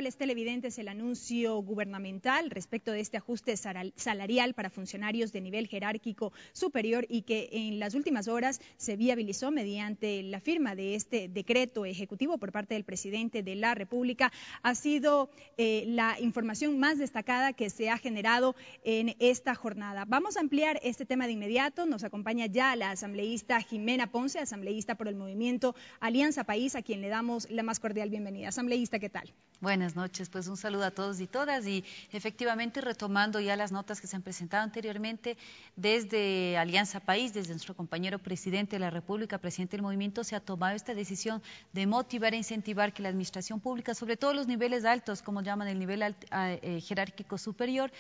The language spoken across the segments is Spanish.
amables televidentes, el anuncio gubernamental respecto de este ajuste salarial para funcionarios de nivel jerárquico superior y que en las últimas horas se viabilizó mediante la firma de este decreto ejecutivo por parte del presidente de la República ha sido la información más destacada que se ha generado en esta jornada. Vamos a ampliar este tema de inmediato. Nos acompaña ya la asambleísta Jimena Ponce, asambleísta por el movimiento Alianza País, a quien le damos la más cordial bienvenida. Asambleísta, ¿qué tal? Buenas noches, pues un saludo a todos y todas y efectivamente retomando ya las notas que se han presentado anteriormente desde Alianza País, desde nuestro compañero presidente de la República, presidente del movimiento, se ha tomado esta decisión de motivar e incentivar que la administración pública, sobre todo los niveles altos, como llaman el nivel jerárquico superior,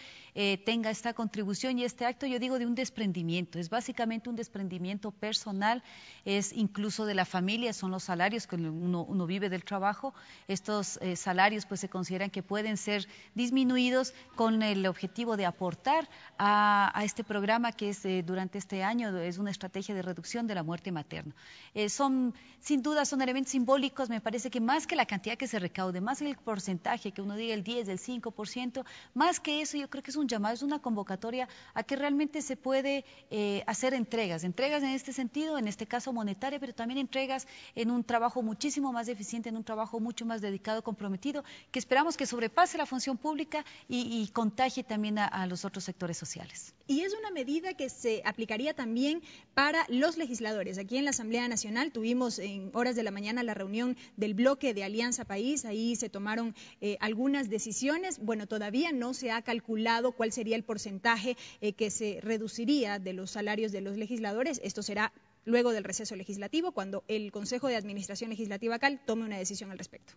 tenga esta contribución y este acto, yo digo, de un desprendimiento, es básicamente un desprendimiento personal, es incluso de la familia, son los salarios que uno vive del trabajo. Estos salarios pues se consideran que pueden ser disminuidos con el objetivo de aportar a este programa que es durante este año es una estrategia de reducción de la muerte materna. Sin duda son elementos simbólicos, me parece que más que la cantidad que se recaude, más el porcentaje, que uno diga el 10, el 5%, más que eso yo creo que es un llamado, es una convocatoria a que realmente se puede hacer entregas en este sentido, en este caso monetaria, pero también entregas en un trabajo muchísimo más eficiente, en un trabajo mucho más dedicado, comprometido, que esperamos que sobrepase la función pública y contagie también a los otros sectores sociales. Y es una medida que se aplicaría también para los legisladores. Aquí en la Asamblea Nacional tuvimos en horas de la mañana la reunión del bloque de Alianza País, ahí se tomaron algunas decisiones. Bueno, todavía no se ha calculado cuál sería el porcentaje que se reduciría de los salarios de los legisladores. Esto será luego del receso legislativo, cuando el Consejo de Administración Legislativa CAL tome una decisión al respecto.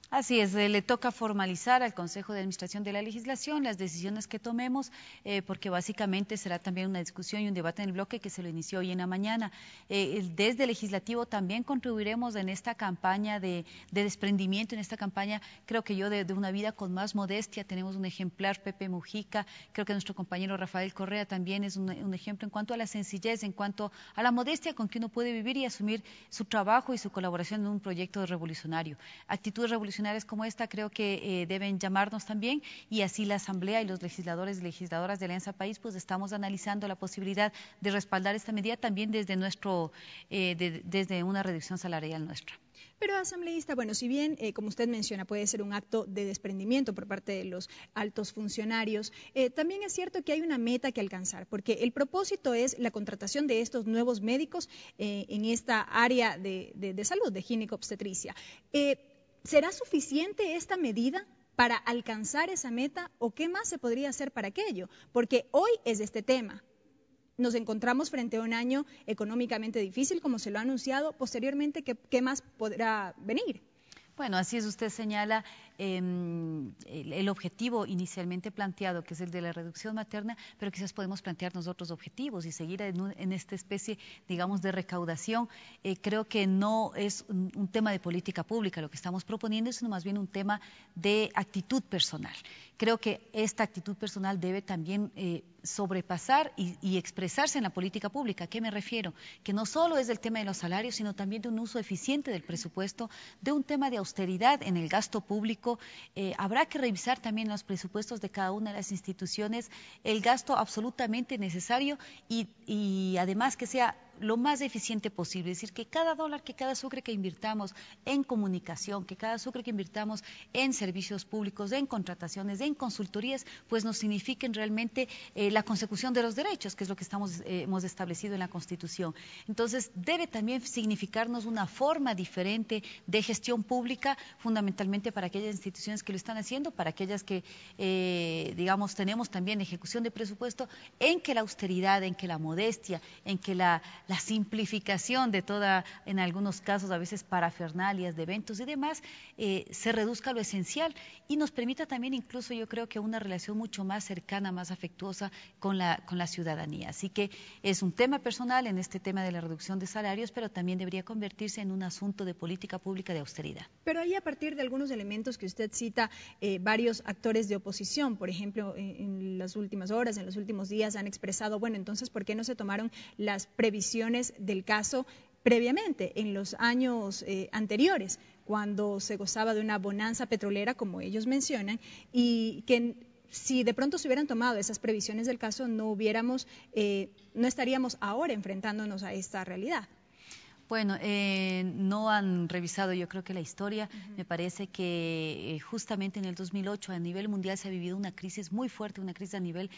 Así es, le toca formalizar al Consejo de Administración de la Legislación las decisiones que tomemos, porque básicamente será también una discusión y un debate en el bloque que se lo inició hoy en la mañana. Desde el Legislativo también contribuiremos en esta campaña de desprendimiento, en esta campaña, creo que yo, de una vida con más modestia. Tenemos un ejemplar, Pepe Mujica, creo que nuestro compañero Rafael Correa también es un ejemplo en cuanto a la sencillez, en cuanto a la modestia con que uno puede vivir y asumir su trabajo y su colaboración en un proyecto revolucionario. Actitudes revolucionarias como esta creo que deben llamarnos también, y así la Asamblea y los legisladores y legisladoras de Alianza País pues estamos analizando la posibilidad de respaldar esta medida también desde desde una reducción salarial nuestra. Pero, asambleísta, bueno, si bien, como usted menciona, puede ser un acto de desprendimiento por parte de los altos funcionarios, también es cierto que hay una meta que alcanzar, porque el propósito es la contratación de estos nuevos médicos en esta área de salud, de ginecobstetricia. ¿Será suficiente esta medida para alcanzar esa meta o qué más se podría hacer para aquello? Porque hoy es este tema. Nos encontramos frente a un año económicamente difícil, como se lo ha anunciado. Posteriormente, ¿qué más podrá venir? Bueno, así es, usted señala el objetivo inicialmente planteado, que es el de la reducción materna, pero quizás podemos plantearnos otros objetivos y seguir en esta especie, digamos, de recaudación. Creo que no es un tema de política pública lo que estamos proponiendo, sino más bien un tema de actitud personal. Creo que esta actitud personal debe también sobrepasar y expresarse en la política pública. ¿A qué me refiero? Que no solo es el tema de los salarios, sino también de un uso eficiente del presupuesto, de un tema de austeridad en el gasto público. Habrá que revisar también los presupuestos de cada una de las instituciones, el gasto absolutamente necesario y además que sea lo más eficiente posible, es decir, que cada dólar, que cada sucre que invirtamos en comunicación, que cada sucre que invirtamos en servicios públicos, en contrataciones, en consultorías, pues nos signifiquen realmente la consecución de los derechos, que es lo que hemos establecido en la Constitución. Entonces, debe también significarnos una forma diferente de gestión pública, fundamentalmente para aquellas instituciones que lo están haciendo, para aquellas que, digamos, tenemos también ejecución de presupuesto, en que la austeridad, en que la modestia, en que la simplificación de toda, en algunos casos a veces parafernalias de eventos y demás, se reduzca a lo esencial y nos permita también incluso yo creo que una relación mucho más cercana, más afectuosa con la ciudadanía. Así que es un tema personal en este tema de la reducción de salarios, pero también debería convertirse en un asunto de política pública de austeridad. Pero ahí, a partir de algunos elementos que usted cita, varios actores de oposición, por ejemplo, en las últimas horas, en los últimos días han expresado, bueno, entonces, ¿por qué no se tomaron las previsiones del caso previamente, en los años anteriores? cuando se gozaba de una bonanza petrolera, como ellos mencionan, y que si de pronto se hubieran tomado esas previsiones del caso, no estaríamos ahora enfrentándonos a esta realidad. Bueno, no han revisado yo creo que la historia. Me parece que justamente en el 2008 a nivel mundial se ha vivido una crisis muy fuerte, una crisis a nivel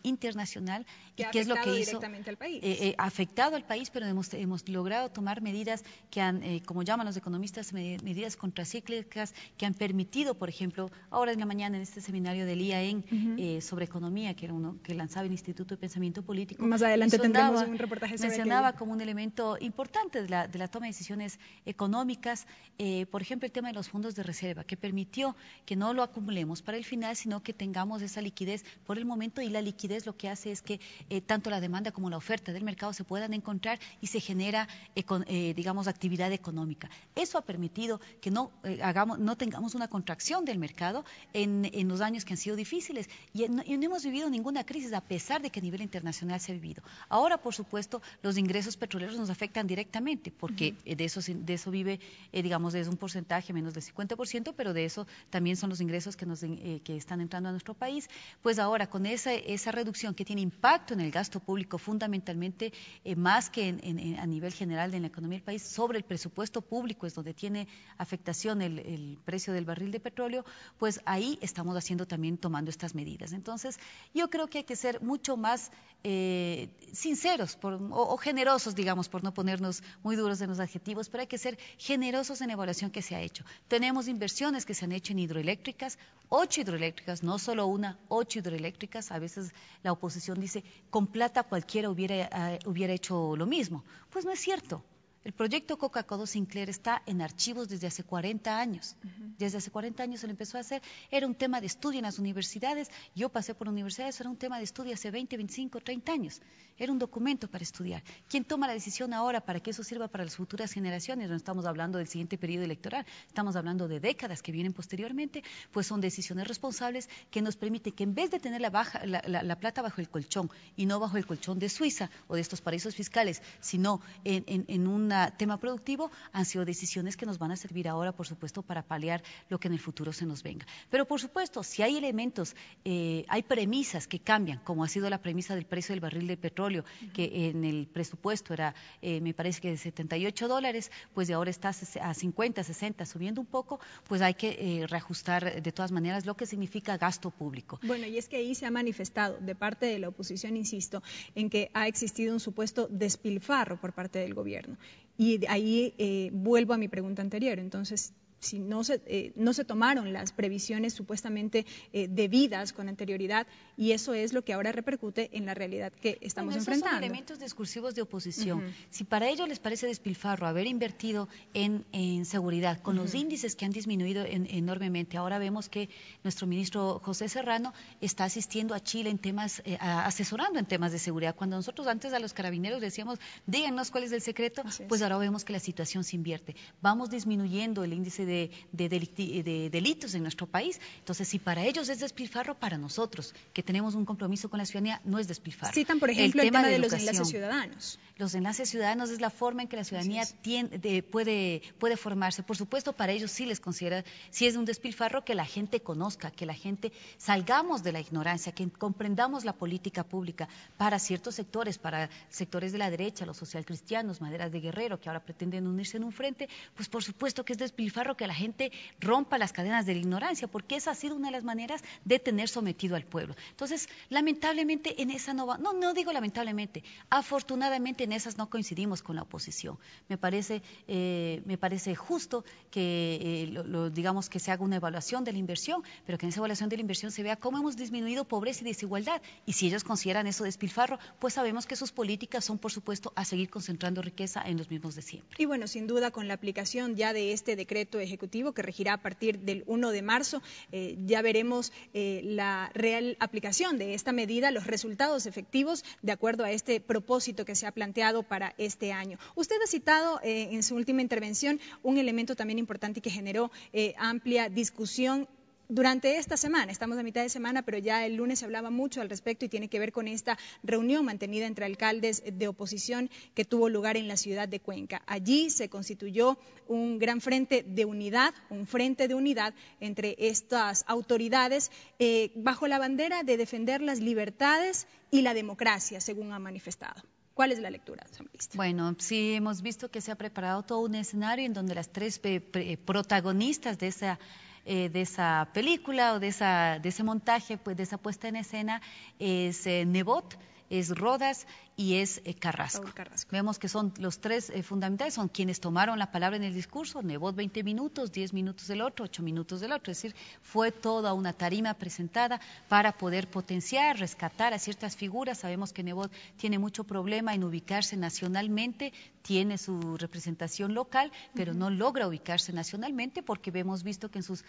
internacional. ¿Y qué es lo que hizo? Directamente al país. Ha afectado al país, pero hemos logrado tomar medidas que han, como llaman los economistas, medidas contracíclicas que han permitido, por ejemplo, ahora en la mañana en este seminario del IAEN sobre economía, que era uno que lanzaba el Instituto de Pensamiento Político. Más adelante tendremos un reportaje sobre mencionaba como un elemento importante de la toma de decisiones económicas, por ejemplo, el tema de los fondos de reserva, que permitió que no lo acumulemos para el final, sino que tengamos esa liquidez por el momento, y la liquidez lo que hace es que tanto la demanda como la oferta del mercado se puedan encontrar y se genera, digamos, actividad económica. Eso ha permitido que no tengamos una contracción del mercado en los años que han sido difíciles, y no hemos vivido ninguna crisis, a pesar de que a nivel internacional se ha vivido. Ahora, por supuesto, los ingresos petroleros nos afectan directamente, porque de eso vive, digamos, es un porcentaje menos del 50%, pero de eso también son los ingresos que están entrando a nuestro país. Pues ahora, con esa reducción que tiene impacto en el gasto público, fundamentalmente, más que a nivel general de la economía del país, sobre el presupuesto público es donde tiene afectación el precio del barril de petróleo, pues ahí estamos tomando estas medidas. Entonces, yo creo que hay que ser mucho más sinceros o generosos, digamos, por no ponernos muy duros en los adjetivos, pero hay que ser generosos en la evaluación que se ha hecho. Tenemos inversiones que se han hecho en hidroeléctricas, 8 hidroeléctricas, no solo una, 8 hidroeléctricas. A veces la oposición dice, con plata cualquiera hubiera hecho lo mismo. Pues no es cierto. El proyecto Coca-Cola Sinclair está en archivos desde hace 40 años. Desde hace 40 años se lo empezó a hacer. Era un tema de estudio en las universidades. Yo pasé por universidades, era un tema de estudio hace 20, 25, 30 años. Era un documento para estudiar. ¿Quién toma la decisión ahora para que eso sirva para las futuras generaciones? No estamos hablando del siguiente periodo electoral, estamos hablando de décadas que vienen posteriormente. Pues son decisiones responsables que nos permiten que, en vez de tener la plata bajo el colchón, y no bajo el colchón de Suiza o de estos paraísos fiscales, sino en un tema productivo, han sido decisiones que nos van a servir ahora, por supuesto, para paliar lo que en el futuro se nos venga. Pero, por supuesto, si hay elementos, hay premisas que cambian, como ha sido la premisa del precio del barril de petróleo, que en el presupuesto era, me parece que de $78, pues de ahora está a 50, 60, subiendo un poco, pues hay que reajustar de todas maneras lo que significa gasto público. Bueno, y es que ahí se ha manifestado de parte de la oposición, insisto, en que ha existido un supuesto despilfarro por parte del gobierno. Y ahí vuelvo a mi pregunta anterior. Entonces, si no se tomaron las previsiones supuestamente debidas con anterioridad, y eso es lo que ahora repercute en la realidad que estamos enfrentando. Esos son elementos discursivos de oposición. Si para ellos les parece despilfarro haber invertido en seguridad, con los índices que han disminuido enormemente, ahora vemos que nuestro ministro José Serrano está asistiendo a Chile en temas, asesorando en temas de seguridad. Cuando nosotros antes a los carabineros decíamos, díganos cuál es el secreto, pues ahora vemos que la situación se invierte. Vamos disminuyendo el índice de delitos en nuestro país. Entonces, si para ellos es despilfarro, para nosotros, que tenemos un compromiso con la ciudadanía, no es despilfarro. Citan, por ejemplo, el tema de los enlaces ciudadanos. Los enlaces ciudadanos es la forma en que la ciudadanía puede formarse. Por supuesto, para ellos sí les considera, sí es un despilfarro que la gente conozca, que la gente salgamos de la ignorancia, que comprendamos la política pública para ciertos sectores, para sectores de la derecha, los socialcristianos, Maderas de Guerrero, que ahora pretenden unirse en un frente, pues por supuesto que es despilfarro que la gente rompa las cadenas de la ignorancia, porque esa ha sido una de las maneras de tener sometido al pueblo. Entonces, lamentablemente en esa no digo lamentablemente, afortunadamente en esas no coincidimos con la oposición. Me parece justo que digamos que se haga una evaluación de la inversión, pero que en esa evaluación de la inversión se vea cómo hemos disminuido pobreza y desigualdad. Y si ellos consideran eso despilfarro, pues sabemos que sus políticas son, por supuesto, a seguir concentrando riqueza en los mismos de siempre. Y bueno, sin duda, con la aplicación ya de este decreto ejecutivo que regirá a partir del 1 de marzo, ya veremos la real aplicación de esta medida, los resultados efectivos de acuerdo a este propósito que se ha planteado para este año. Usted ha citado en su última intervención un elemento también importante y que generó amplia discusión durante esta semana, estamos a mitad de semana, pero ya el lunes se hablaba mucho al respecto y tiene que ver con esta reunión mantenida entre alcaldes de oposición que tuvo lugar en la ciudad de Cuenca. Allí se constituyó un gran frente de unidad, entre estas autoridades bajo la bandera de defender las libertades y la democracia, según han manifestado. ¿Cuál es la lectura, asambleísta? Bueno, sí hemos visto que se ha preparado todo un escenario en donde las tres protagonistas de esa película o de ese montaje, pues de esa puesta en escena, es Nebot, es Rodas y es Carrasco. Vemos que son los tres fundamentales, son quienes tomaron la palabra en el discurso. Nebot 20 minutos, 10 minutos del otro, 8 minutos del otro. Es decir, fue toda una tarima presentada para poder potenciar, rescatar a ciertas figuras. Sabemos que Nebot tiene mucho problema en ubicarse nacionalmente, tiene su representación local, pero no logra ubicarse nacionalmente porque hemos visto que en sus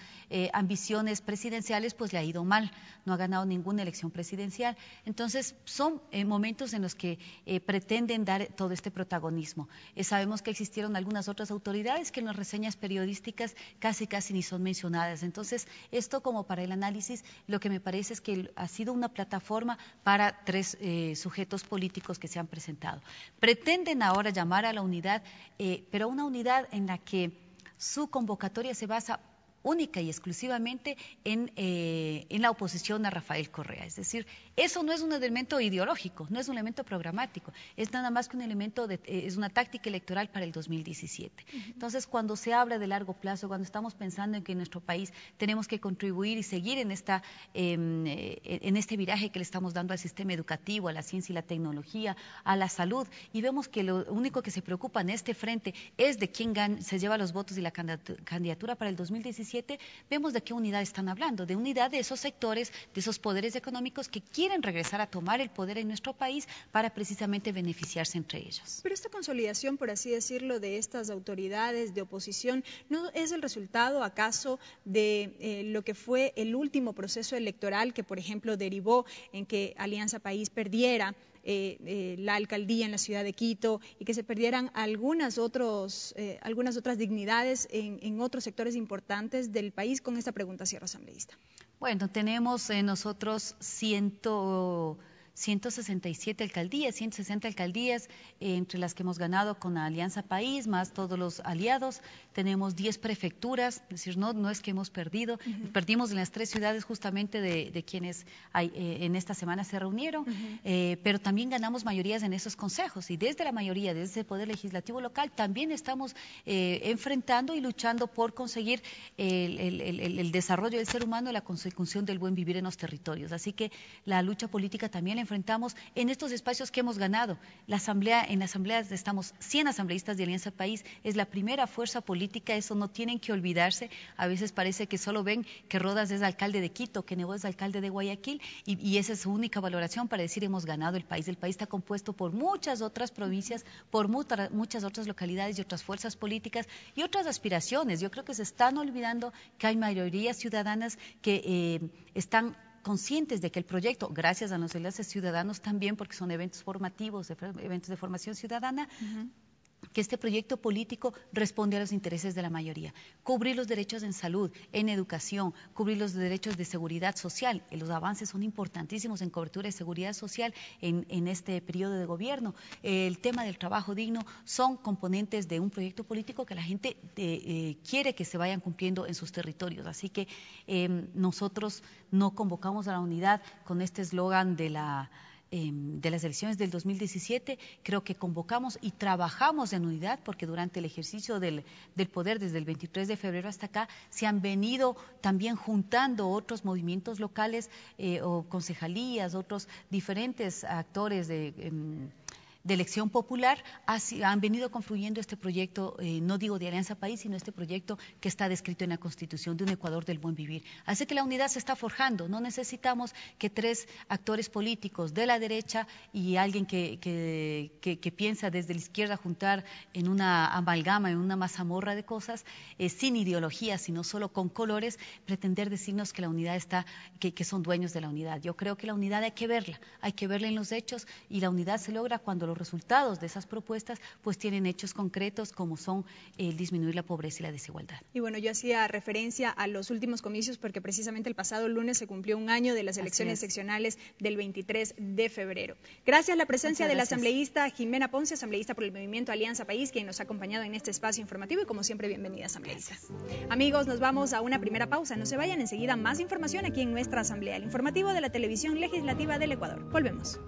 ambiciones presidenciales pues le ha ido mal, no ha ganado ninguna elección presidencial. Entonces son momentos en los que pretenden dar todo este protagonismo. Sabemos que existieron algunas otras autoridades que en las reseñas periodísticas casi ni son mencionadas. Entonces esto como para el análisis, lo que me parece es que ha sido una plataforma para tres sujetos políticos que se han presentado. Pretenden ahora llamar a la unidad, pero una unidad en la que su convocatoria se basa única y exclusivamente en la oposición a Rafael Correa. Es decir, eso no es un elemento ideológico, no es un elemento programático, es nada más que un elemento, es una táctica electoral para el 2017. Entonces, cuando se habla de largo plazo, cuando estamos pensando en que en nuestro país tenemos que contribuir y seguir en este viraje que le estamos dando al sistema educativo, a la ciencia y la tecnología, a la salud, y vemos que lo único que se preocupa en este frente es de quién se lleva los votos y la candidatura para el 2017, vemos de qué unidad están hablando, de unidad de esos sectores, de esos poderes económicos que quieren regresar a tomar el poder en nuestro país para precisamente beneficiarse entre ellos. Pero esta consolidación, por así decirlo, de estas autoridades de oposición, ¿no es el resultado acaso de lo que fue el último proceso electoral que, por ejemplo, derivó en que Alianza País perdiera la alcaldía en la ciudad de Quito y que se perdieran algunas otras dignidades en otros sectores importantes del país? Con esta pregunta cierro, asambleísta. Bueno, tenemos nosotros 167 alcaldías, 160 alcaldías, entre las que hemos ganado con la Alianza País, más todos los aliados. Tenemos 10 prefecturas, es decir, no es que hemos perdido, perdimos en las 3 ciudades justamente de quienes en esta semana se reunieron, pero también ganamos mayorías en esos consejos y desde la mayoría, desde el Poder Legislativo local, también estamos enfrentando y luchando por conseguir el desarrollo del ser humano y la consecución del buen vivir en los territorios. Así que la lucha política también la enfrentamos en estos espacios que hemos ganado. En la asamblea estamos 100 asambleístas de Alianza País, es la primera fuerza política, eso no tienen que olvidarse. A veces parece que solo ven que Rodas es alcalde de Quito, que Nebot es alcalde de Guayaquil y esa es su única valoración para decir hemos ganado el país. El país está compuesto por muchas otras provincias, por muchas otras localidades y otras fuerzas políticas y otras aspiraciones. Yo creo que se están olvidando que hay mayorías ciudadanas que están conscientes de que el proyecto, gracias a los enlaces ciudadanos también, porque son eventos formativos, eventos de formación ciudadana, que este proyecto político responde a los intereses de la mayoría. Cubrir los derechos en salud, en educación, cubrir los derechos de seguridad social. Los avances son importantísimos en cobertura de seguridad social en este periodo de gobierno. El tema del trabajo digno son componentes de un proyecto político que la gente quiere que se vayan cumpliendo en sus territorios. Así que nosotros no convocamos a la unidad con este eslogan de las elecciones del 2017, creo que convocamos y trabajamos en unidad porque durante el ejercicio del poder desde el 23 de febrero hasta acá se han venido también juntando otros movimientos locales o concejalías, otros diferentes actores de elección popular, han venido confluyendo este proyecto, no digo de Alianza País, sino este proyecto que está descrito en la Constitución de un Ecuador del buen vivir. Así que la unidad se está forjando, no necesitamos que 3 actores políticos de la derecha y alguien que piensa desde la izquierda juntar en una amalgama, en una mazamorra de cosas, sin ideología, sino solo con colores, pretender decirnos que la unidad está, que son dueños de la unidad. Yo creo que la unidad hay que verla en los hechos y la unidad se logra cuando los los resultados de esas propuestas pues tienen hechos concretos como son el disminuir la pobreza y la desigualdad. Y bueno, yo hacía referencia a los últimos comicios porque precisamente el pasado lunes se cumplió un año de las elecciones seccionales del 23 de febrero. Gracias a la presencia de la asambleísta Jimena Ponce, asambleísta por el Movimiento Alianza País, quien nos ha acompañado en este espacio informativo y como siempre, bienvenida, asambleísta. Amigos, nos vamos a una primera pausa. No se vayan, enseguida más información aquí en nuestra asamblea, el informativo de la Televisión Legislativa del Ecuador. Volvemos.